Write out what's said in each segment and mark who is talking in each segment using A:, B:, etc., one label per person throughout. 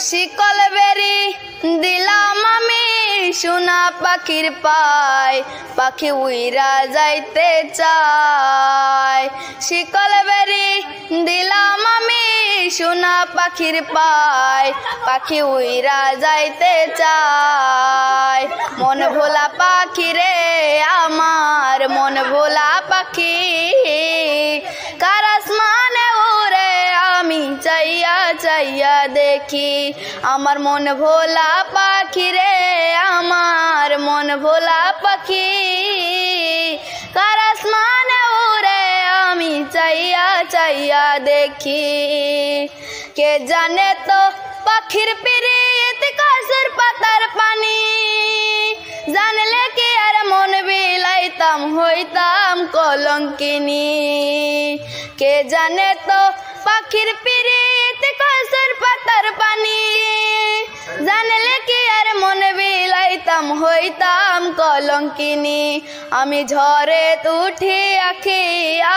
A: শিকল বেরি দিলাম আমি সোনা পাখির পায়, পাখি উইরা যাইতে চায়। শিকল বেরি দিলাম আমি সোনা পাখির পায়, পাখি উইরা যাইতে চায়। মন ভোলা পাখি রে আমার, মন ভোলা পাখি, কার আসমানে উড়ে আমি চাইয়া চাইয়া দেখি। আমার মন ভোলা পাখি রে আমার, মন ভোলা পাখি, কার আসমানে উড়ে আমি চাইয়া চাইয়া দেখি। কে জানে তো পাখির পিরিত কাসুর পাতার পানি, জানলে কি আর মন বিলাইতাম হইতাম কলঙ্কিনী। কে জানে তো পাখির পিরিত কাসুর পাতার পানি, জানলে কি আর মন বিলাইতাম হইতাম কলঙ্কিনী। আমি ঝড়ে উঠি আখি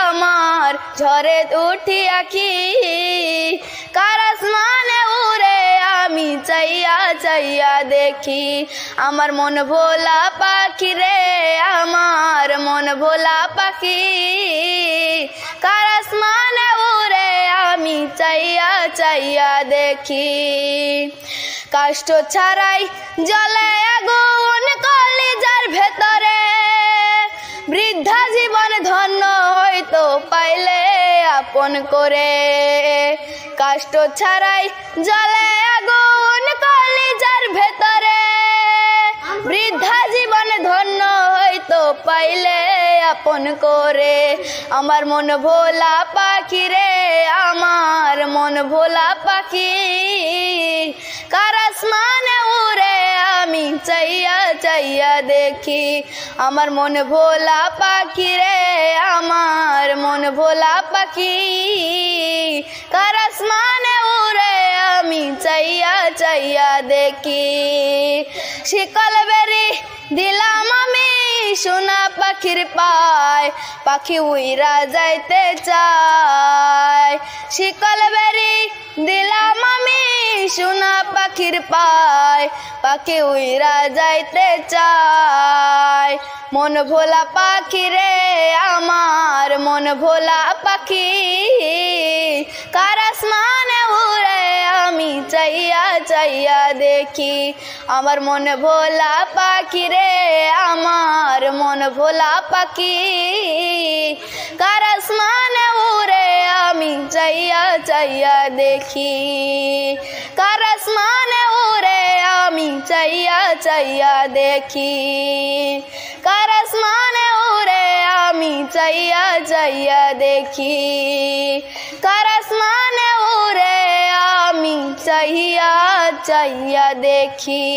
A: আমার, ঝড়ে উঠি আখি, কার আসমানে উড়ে আমি চাইয়া চাইয়া দেখি। আমার মন ভোলা পাখি রে আমার, মন ভোলা পাখি, কার আসমানে উড়ে আমি চাইয়া চাইয়া দেখি। কষ্ট ছাড়াই জ্বলে আগুন কলিজার ভেতরে, বৃদ্ধা জীবন ধন্য হয়তো পাইলে আপন করে। কষ্ট ছাড়াই জ্বলে আগুন কলিজার ভেতরে, বৃদ্ধা জীবন ধন্য হয়তো পাইলে আপন করে। আমার মন ভোলা পাখি রে আমার, মন ভোলা পাখি, কার আসমানে উড়ে আমি চাইয়া চাইয়া দেখি। আমার মন ভোলা পাখি রে আমার, মন ভোলা পাখি, কার আসমানে উড়ে আমি চাইয়া চাইয়া দেখি। শিকল বেরি দিলাম আমি সোনা পাখির পায়, পাখি উইরা যাইতে চায়। শিকল বেরি দিলাম আমি সোনা পাখির পায়, পাখি উইরা যাইতে চায়। মন ভোলা পাখি রে আমার, মন ভোলা পাখি, কার আসমানে উড়ে আমি চাইয়া চাইয়া দেখি। আমার মন ভোলা পাখি রে আমার, মন ভোলা পাখি, কার আসমানে উড়ে আমি চাইয়া চাইয়া দেখি। কার আসমানে উড়ে আমি চাইয়া চাইয়া দেখি। কার আসমানে উড়ে আমি চাইয়া চাইয়া দেখি। কার আসমানে উড়ে আমি চাইয়া চাইয়া দেখি।